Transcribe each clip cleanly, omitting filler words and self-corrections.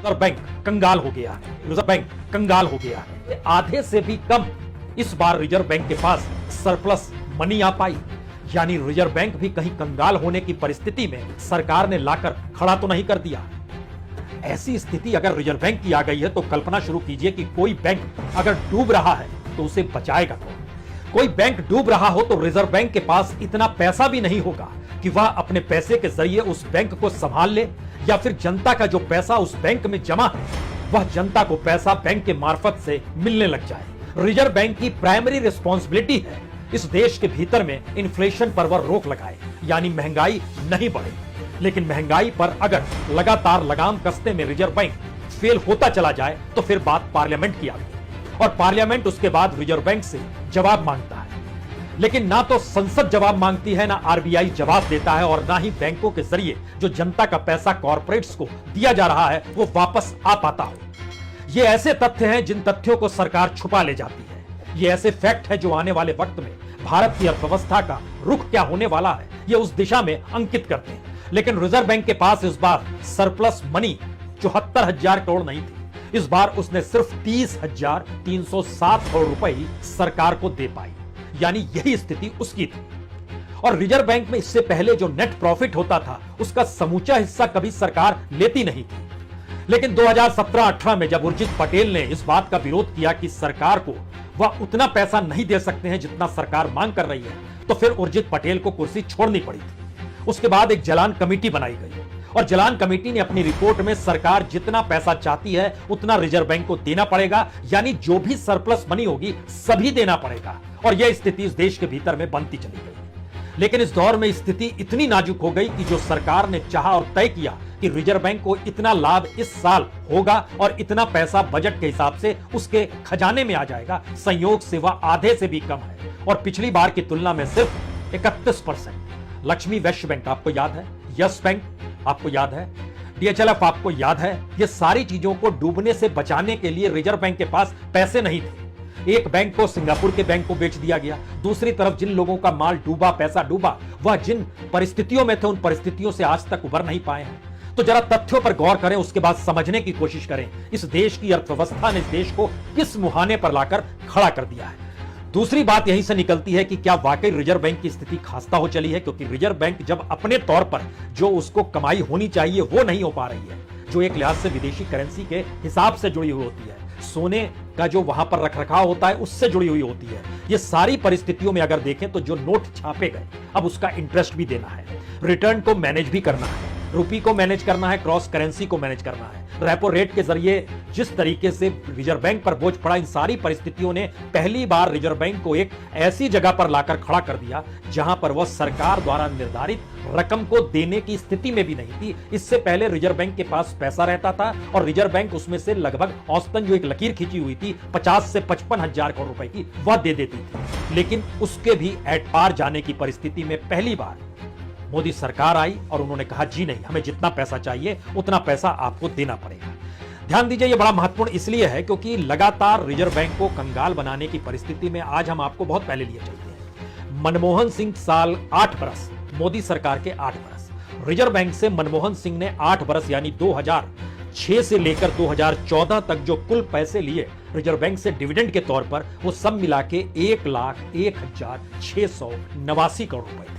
Reserve bank कंगाल हो गया है। रिजर्व बैंक कंगाल हो गया है। आधे से भी कम इस बार रिजर्व बैंक के पास सरप्लस मनी आ पाई, यानी रिजर्व बैंक भी कहीं कंगाल होने की परिस्थिति में सरकार ने लाकर खड़ा तो नहीं कर दिया। ऐसी स्थिति अगर रिजर्व बैंक की आ गई है तो कल्पना शुरू कीजिए कि कोई बैंक अगर डूब रहा है तो उसे बचाएगा कौन? कोई बैंक डूब रहा हो तो रिजर्व बैंक के पास इतना पैसा भी नहीं होगा कि वह अपने पैसे के जरिए उस बैंक को संभाल ले, या फिर जनता का जो पैसा उस बैंक में जमा है वह जनता को पैसा बैंक के मार्फत से मिलने लग जाए। रिजर्व बैंक की प्राइमरी रिस्पॉन्सिबिलिटी है इस देश के भीतर में इन्फ्लेशन पर वह रोक लगाए, यानी महंगाई नहीं बढ़े। लेकिन महंगाई पर अगर लगातार लगाम कसने में रिजर्व बैंक फेल होता चला जाए तो फिर बात पार्लियामेंट की आती है, और पार्लियामेंट उसके बाद रिजर्व बैंक से जवाब मांगता है। लेकिन ना तो संसद जवाब मांगती है, ना आरबीआई जवाब देता है, और ना ही बैंकों के जरिए जो जनता का पैसा कॉर्पोरेट्स को दिया जा रहा है वो वापस आ पाता हो। ये ऐसे तथ्य हैं जिन तथ्यों को सरकार छुपा ले जाती है। ये ऐसे फैक्ट है जो आने वाले वक्त में भारत की अर्थव्यवस्था का रुख क्या होने वाला है ये उस दिशा में अंकित करते हैं। लेकिन रिजर्व बैंक के पास इस बार सरप्लस मनी 74,000 करोड़ नहीं थी। इस बार उसने सिर्फ 30,307 करोड़ रुपए ही सरकार को दे पाई, यानी यही स्थिति उसकी थी। और रिजर्व बैंक में इससे पहले जो नेट प्रॉफिट होता था उसका समूचा हिस्सा कभी सरकार लेती नहीं थी। लेकिन 2017-18 में जब उर्जित पटेल ने इस बात का विरोध किया कि सरकार को वह उतना पैसा नहीं दे सकते हैं जितना सरकार मांग कर रही है, तो फिर उर्जित पटेल को कुर्सी छोड़नी पड़ी थी। उसके बाद एक जलान कमेटी बनाई गई, और जलान कमेटी ने अपनी रिपोर्ट में सरकार जितना पैसा चाहती है उतना रिजर्व बैंक को देना पड़ेगा, यानी जो भी सरप्लस मनी होगी सभी देना पड़ेगा। और यह स्थिति इस देश के भीतर में बनती चली गई। लेकिन इस दौर में स्थिति इतनी नाजुक हो गई कि जो सरकार ने चाहा और तय किया कि रिजर्व बैंक को इतना लाभ इस साल होगा और इतना पैसा बजट के हिसाब से उसके खजाने में आ जाएगा, संयोग से वह आधे से भी कम है, और पिछली बार की तुलना में सिर्फ 31%। लक्ष्मी वैश्य बैंक आपको याद है, यस बैंक आपको याद है, डीएचएलएफ आपको याद है। ये सारी चीजों को डूबने से बचाने के लिए रिजर्व बैंक के पास पैसे नहीं थे। एक बैंक को सिंगापुर के बैंक को बेच दिया गया, दूसरी तरफ जिन लोगों का माल डूबा, पैसा डूबा, वह जिन परिस्थितियों में थे उन परिस्थितियों से आज तक उबर नहीं पाए हैं। तो जरा तथ्यों पर गौर करें, उसके बाद समझने की कोशिश करें इस देश की अर्थव्यवस्था ने इस देश को किस मुहाने पर लाकर खड़ा कर दिया है। दूसरी बात यहीं से निकलती है कि क्या वाकई रिजर्व बैंक की स्थिति खास्ता हो चली है, क्योंकि रिजर्व बैंक जब अपने तौर पर जो उसको कमाई होनी चाहिए वो नहीं हो पा रही है, जो एक लिहाज से विदेशी करेंसी के हिसाब से जुड़ी हुई होती है, सोने का जो वहां पर रखरखाव होता है उससे जुड़ी हुई होती है। ये सारी परिस्थितियों में अगर देखें तो जो नोट छापे गए अब उसका इंटरेस्ट भी देना है, रिटर्न को मैनेज भी करना है, रुपी को मैनेज करना है, क्रॉस करेंसी को मैनेज करना है, रेपो रेट के जरिए जिस तरीके से रिजर्व बैंक पर बोझ पड़ा, इन सारी परिस्थितियों ने पहली बार रिजर्व बैंक को एक ऐसी जगह पर लाकर खड़ा कर दिया जहां पर वह सरकार द्वारा निर्धारित रकम को देने की स्थिति में भी नहीं थी। इससे पहले रिजर्व बैंक के पास पैसा रहता था और रिजर्व बैंक उसमें से लगभग औसतन जो एक लकीर खींची हुई थी 50 से 55,000 करोड़ रुपए की वह दे देती थी। लेकिन उसके भी एट पार जाने की परिस्थिति में पहली बार मोदी सरकार आई और उन्होंने कहा जी नहीं, हमें जितना पैसा चाहिए उतना पैसा आपको देना पड़ेगा। ध्यान दीजिए, यह बड़ा महत्वपूर्ण इसलिए है क्योंकि लगातार रिजर्व बैंक को कंगाल बनाने की परिस्थिति में आज हम आपको बहुत पहले लिए चलते हैं। मनमोहन सिंह साल 8 बरस, मोदी सरकार के 8 बरस, रिजर्व बैंक से मनमोहन सिंह ने 8 बरस यानी 2006 से लेकर 2014 तक जो कुल पैसे लिए रिजर्व बैंक से डिविडेंड के तौर पर, वो सब मिला के 1,01,689 करोड़ रुपए थे।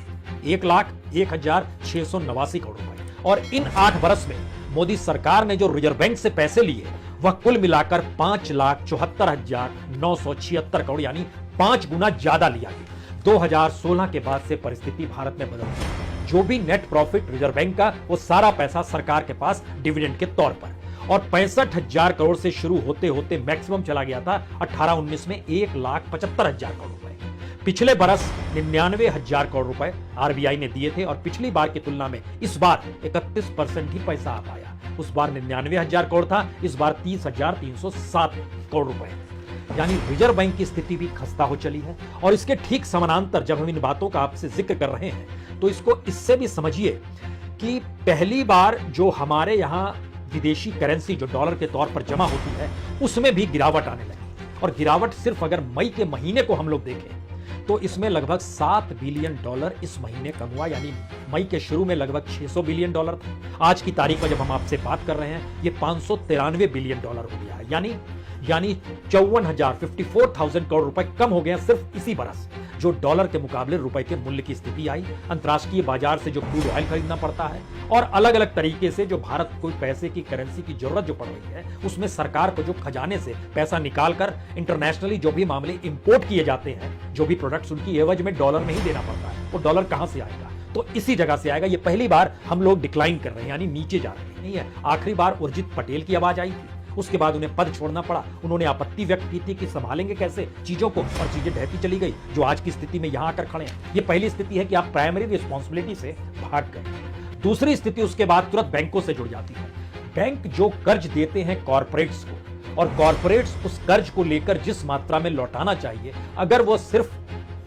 1,01,689 करोड़ रुपए। और इन 8 बरस में मोदी सरकार ने जो रिजर्व बैंक से पैसे लिए वह कुल मिलाकर 5,74,976 करोड़, यानी 5 गुना ज्यादा लिया गया। 2016 के बाद से परिस्थिति भारत में बदल गई। जो भी नेट प्रॉफिट रिजर्व बैंक का, वो सारा पैसा सरकार के पास डिविडेंड के तौर पर, और 65,000 करोड़ से शुरू होते होते मैक्सिमम चला गया था 18-19 में 1,75,000 करोड़ रुपए। पिछले बरस 99,000 करोड़ रुपए आरबीआई ने दिए थे, और पिछली बार की तुलना में इस बार 31% ही पैसा आ पाया। उस बार 99,000 करोड़ था, इस बार 30,307 करोड़ रुपए। यानी रिजर्व बैंक की स्थिति भी खस्ता हो चली है। और इसके ठीक समानांतर जब हम इन बातों का आपसे जिक्र कर रहे हैं तो इसको इससे भी समझिए कि पहली बार जो हमारे यहां विदेशी करेंसी जो डॉलर के तौर पर जमा होती है उसमें भी गिरावट आने लगी। और गिरावट सिर्फ अगर मई के महीने को हम लोग देखें तो इसमें लगभग $7 बिलियन इस महीने कम हुआ, यानी मई के शुरू में लगभग $600 बिलियन था। आज की तारीख में जब हम आपसे बात कर रहे हैं ये $593 बिलियन हो गया है, यानी 54,000 करोड़ रुपए कम हो गए सिर्फ इसी बरस। जो डॉलर के मुकाबले रुपए के मूल्य की स्थिति आई, अंतर्राष्ट्रीय बाजार से जो क्रूड ऑयल खरीदना पड़ता है और अलग अलग तरीके से जो भारत को पैसे की करेंसी की जरूरत जो पड़ रही है, उसमें सरकार को जो खजाने से पैसा निकालकर इंटरनेशनली जो भी मामले इंपोर्ट किए जाते हैं, जो भी प्रोडक्ट्स उनकी एवज में डॉलर में ही देना पड़ता है, वो डॉलर कहां से आएगा? तो इसी जगह से आएगा। ये पहली बार हम लोग डिक्लाइन कर रहे हैं, यानी नीचे जा रहे हैं। नहीं है, आखिरी बार उर्जित पटेल की आवाज आई थी, उसके बाद उन्हें पद छोड़ना पड़ा। उन्होंने आपत्ति व्यक्त की थी कि संभालेंगे कैसे चीजों को, और चीजें ढहती चली गई, जो आज की स्थिति में यहां आकर खड़े हैं। ये पहली स्थिति है कि आप प्राइमरी रिस्पॉन्सिबिलिटी से भाग गए। दूसरी स्थिति उसके बाद तुरंत बैंकों से जुड़ जाती है। बैंक जो कर्ज देते हैं कॉर्पोरेट्स को, और कॉर्पोरेट्स उस कर्ज को लेकर जिस मात्रा में लौटाना चाहिए, अगर वो सिर्फ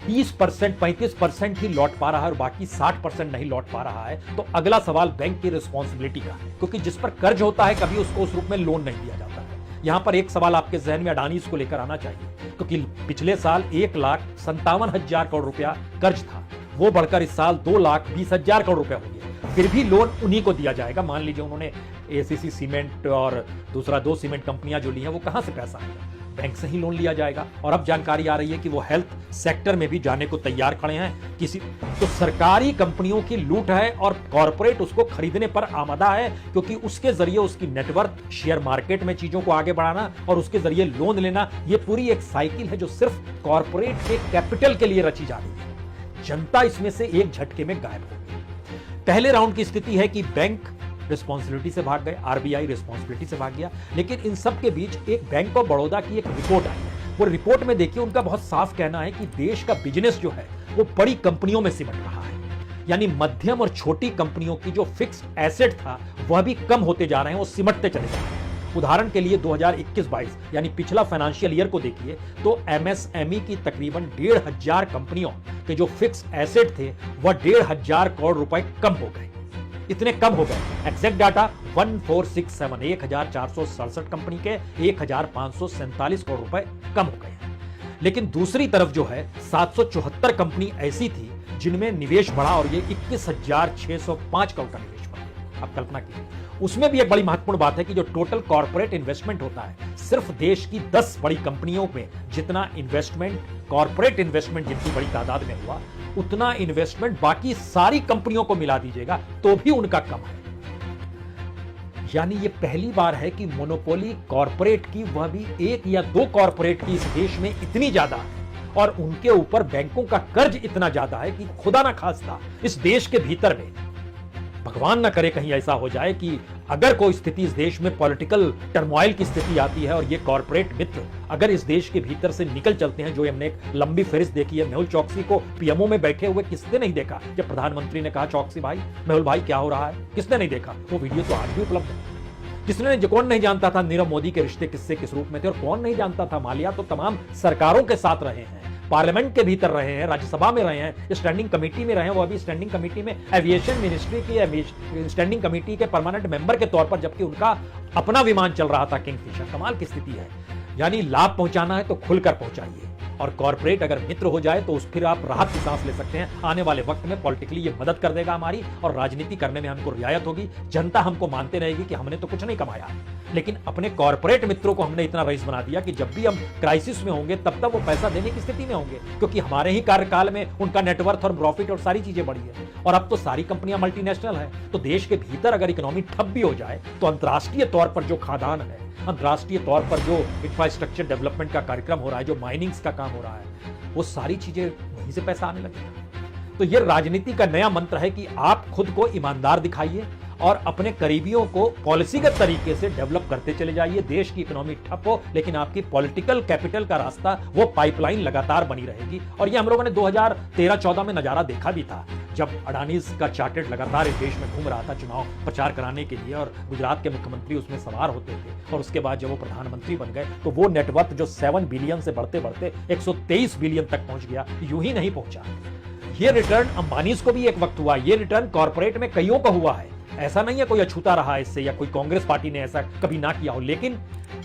30%, 35% ही लौट पा रहा है और बाकी 60% नहीं लौट पा रहा है, तो अगला सवाल बैंक की रिस्पॉन्सिबिलिटी का है, क्योंकि जिस पर कर्ज होता है कभी उसको उस रूप में लोन नहीं दिया जाता है। यहां पर एक सवाल आपके जहन में अडानीज को लेकर आना चाहिए, क्योंकि पिछले साल 1,57,000 करोड़ रुपया कर्ज था, वो बढ़कर इस साल 2,20,000 करोड़ रुपया हो गया। फिर भी लोन उन्हीं को दिया जाएगा। मान लीजिए उन्होंने एसीसी सीमेंट और दूसरा 2 सीमेंट कंपनियां जो ली हैं, वो कहां से पैसा आएगा? बैंक से ही लोन लिया जाएगा। और अब जानकारी आ रही है कि वो हेल्थ सेक्टर में भी जाने को तैयार खड़े हैं। किसी तो सरकारी कंपनियों की लूट है और कॉर्पोरेट उसको खरीदने पर आमादा है, क्योंकि उसके जरिए उसकी नेटवर्क, शेयर मार्केट में चीजों को आगे बढ़ाना और उसके जरिए लोन लेना, ये पूरी एक साइकिल है जो सिर्फ कॉर्पोरेट के कैपिटल के लिए रची जा रही है। जनता इसमें से एक झटके में गायब हो गई। पहले राउंड की स्थिति है कि बैंक रिस्पॉन्सिबिलिटी से भाग गए, आरबीआई रिस्पॉन्सिबिलिटी से भाग गया, लेकिन इन सब के बीच एक बैंक ऑफ बड़ौदा की एक रिपोर्ट आई है। वो रिपोर्ट में देखिए उनका बहुत साफ कहना है कि देश का बिजनेस जो है वो बड़ी कंपनियों में सिमट रहा है, यानी मध्यम और छोटी कंपनियों की जो फिक्स्ड एसेट था वह भी कम होते जा रहे हैं, वो सिमटते चले जा रहे हैं। उदाहरण के लिए 2021-22 यानी पिछला फाइनेंशियल ईयर को देखिए तो एमएसएमई की तकरीबन 1,500 कंपनियों के जो फिक्स्ड एसेट थे वह 1,500 करोड़ रुपए कम हो गए। इतने कम हो गए, एग्जैक्ट डाटा 1467 कंपनी के 1,547 करोड़ रुपए कम हो गए। लेकिन दूसरी तरफ जो है 774 कंपनी ऐसी थी जिनमें निवेश बढ़ा और ये 21,605 करोड़ का निवेश बढ़ा। आप कल्पना कीजिए। उसमें भी एक बड़ी महत्वपूर्ण बात है कि जो टोटल कॉर्पोरेट इन्वेस्टमेंट होता है, सिर्फ देश की 10 बड़ी कंपनियों में जितना इन्वेस्टमेंट, कॉर्पोरेट इन्वेस्टमेंट जितनी बड़ी तादाद में हुआ, उतना इन्वेस्टमेंट बाकी सारी कंपनियों को मिला दीजिएगा तो भी उनका कम है। यानी ये पहली बार है कि मोनोपोली कॉर्पोरेट की, वह भी 1 या 2 कॉर्पोरेट की इस देश में इतनी ज्यादा है, और उनके ऊपर बैंकों का कर्ज इतना ज्यादा है कि खुदा ना खास्ता इस देश के भीतर में, भगवान ना करे कहीं ऐसा हो जाए कि अगर कोई स्थिति इस देश में पॉलिटिकल टर्मोइल की स्थिति आती है और ये कॉर्पोरेट मित्र अगर इस देश के भीतर से निकल चलते हैं, जो हमने एक लंबी फहरिस्त देखी है। मेहुल चौकसी को पीएमओ में बैठे हुए किसने नहीं देखा? जब प्रधानमंत्री ने कहा चौकसी भाई, मेहुल भाई क्या हो रहा है, किसने नहीं देखा? वो वीडियो तो आज भी उपलब्ध है। कौन नहीं जानता था नीरव मोदी के रिश्ते किससे किस रूप में थे, और कौन नहीं जानता था माल्या तो तमाम सरकारों के साथ रहे हैं, पार्लियामेंट के भीतर रहे हैं, राज्यसभा में रहे हैं, स्टैंडिंग कमेटी में रहे हैं। वो अभी स्टैंडिंग कमेटी में एविएशन मिनिस्ट्री की स्टैंडिंग कमेटी के परमानेंट मेंबर के तौर पर, जबकि उनका अपना विमान चल रहा था किंगफिशर। कमाल की स्थिति है। यानी लाभ पहुंचाना है तो खुलकर पहुंचाइए, और कॉर्पोरेट अगर मित्र हो जाए तो फिर आप राहत की सांस ले सकते हैं। आने वाले वक्त में पॉलिटिकली ये मदद कर देगा हमारी, और राजनीति करने में हमको रियायत होगी। जनता हमको मानते रहेगी कि हमने तो कुछ नहीं कमाया, लेकिन अपने कॉर्पोरेट मित्रों को हमने इतना रईस बना दिया कि जब भी हम क्राइसिस में होंगे तब तक वो पैसा देने की स्थिति में होंगे, क्योंकि हमारे ही कार्यकाल में उनका नेटवर्थ और प्रॉफिट और सारी चीजें बढ़ी है। और अब तो सारी कंपनियां मल्टीनेशनल है, तो देश के भीतर अगर इकोनॉमी ठप भी हो जाए तो अंतर्राष्ट्रीय तौर पर जो खादान है, अंतर्राष्ट्रीय तौर पर जो इंफ्रास्ट्रक्चर डेवलपमेंट का कार्यक्रम हो रहा है, जो माइनिंग्स का काम हो रहा है, वो सारी चीजें वहीं से पैसा आने लगेगा। तो ये राजनीति का नया मंत्र है कि आप खुद को ईमानदार दिखाइए और अपने करीबियों को पॉलिसीगत तरीके से डेवलप करते चले जाइए। देश की इकोनॉमी ठप हो, लेकिन आपकी पॉलिटिकल कैपिटल का रास्ता, वो पाइपलाइन लगातार बनी रहेगी। और ये हम लोगों ने 2013-14 में नजारा देखा भी था, जब अडानीज का चार्टेड लगातार इस देश में घूम रहा था चुनाव प्रचार कराने के लिए, और गुजरात के मुख्यमंत्री उसमें सवार होते थे, और उसके बाद जब वो प्रधानमंत्री बन गए तो वो नेटवर्थ जो 7 बिलियन से बढ़ते बढ़ते 123 बिलियन तक पहुंच गया। यूं ही नहीं पहुंचा। ये रिटर्न अंबानीज को भी एक वक्त हुआ, ये रिटर्न कॉर्पोरेट में कईयों का हुआ है। ऐसा नहीं है कोई अछूता रहा इससे, या कोई कांग्रेस पार्टी ने ऐसा कभी ना किया हो, लेकिन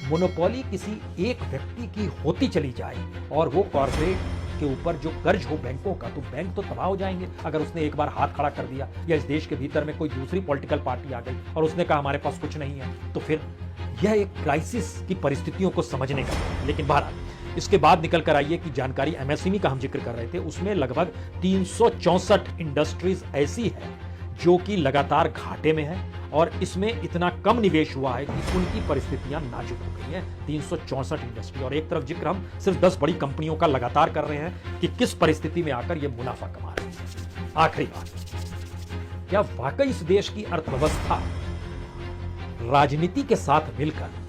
मोनोपोली किसी एक व्यक्ति की होती चली जाए और वो कॉर्पोरेट के ऊपर जो कर्ज हो बैंकों का, तो बैंक तो तबाह हो जाएंगे अगर उसने एक बार हाथ खड़ा कर दिया, या इस देश के भीतर में कोई दूसरी पॉलिटिकल पार्टी आ गई और उसने कहा हमारे पास कुछ नहीं है, तो फिर यह एक क्राइसिस की परिस्थितियों को समझने का है। लेकिन बहरहाल इसके बाद निकल कर आइए कि जानकारी एमएसएमई का हम जिक्र कर रहे थे, उसमें लगभग 364 इंडस्ट्रीज ऐसी है जो कि लगातार घाटे में है और इसमें इतना कम निवेश हुआ है कि उनकी परिस्थितियां नाजुक हो गई हैं। 364 इंडस्ट्री, और एक तरफ जिक्र हम सिर्फ 10 बड़ी कंपनियों का लगातार कर रहे हैं कि किस परिस्थिति में आकर ये मुनाफा कमा रही है। आखिरी बात, क्या वाकई इस देश की अर्थव्यवस्था राजनीति के साथ मिलकर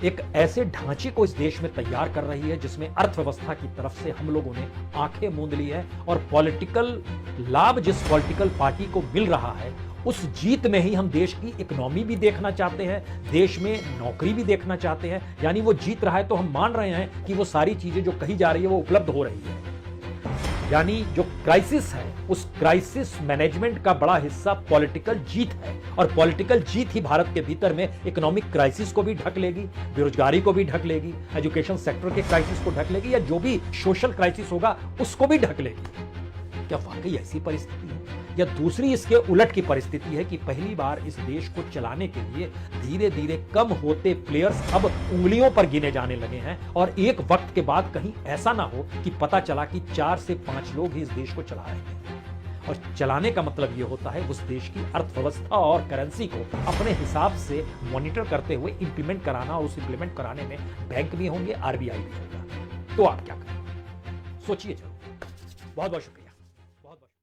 एक ऐसे ढांचे को इस देश में तैयार कर रही है जिसमें अर्थव्यवस्था की तरफ से हम लोगों ने आंखें मूंद ली है और पॉलिटिकल लाभ जिस पॉलिटिकल पार्टी को मिल रहा है उस जीत में ही हम देश की इकोनॉमी भी देखना चाहते हैं, देश में नौकरी भी देखना चाहते हैं। यानी वो जीत रहा है तो हम मान रहे हैं कि वो सारी चीजें जो कही जा रही है वो उपलब्ध हो रही है। यानी जो क्राइसिस है उस क्राइसिस मैनेजमेंट का बड़ा हिस्सा पॉलिटिकल जीत है, और पॉलिटिकल जीत ही भारत के भीतर में इकोनॉमिक क्राइसिस को भी ढक लेगी, बेरोजगारी को भी ढक लेगी, एजुकेशन सेक्टर के क्राइसिस को ढक लेगी, या जो भी सोशल क्राइसिस होगा उसको भी ढक लेगी। क्या वाकई ऐसी परिस्थिति है, या दूसरी इसके उलट की परिस्थिति है कि पहली बार इस देश को चलाने के लिए धीरे धीरे कम होते प्लेयर्स अब उंगलियों पर गिने जाने लगे हैं, और एक वक्त के बाद कहीं ऐसा ना हो कि पता चला कि 4 से 5 लोग ही इस देश को चला रहे हैं। और चलाने का मतलब यह होता है उस देश की अर्थव्यवस्था और करेंसी को अपने हिसाब से मॉनिटर करते हुए इंप्लीमेंट कराना, और उस इंप्लीमेंट कराने में बैंक भी होंगे, आरबीआई भी होगा। तो आप क्या करें, सोचिए जरूर। बहुत बहुत शुक्रिया।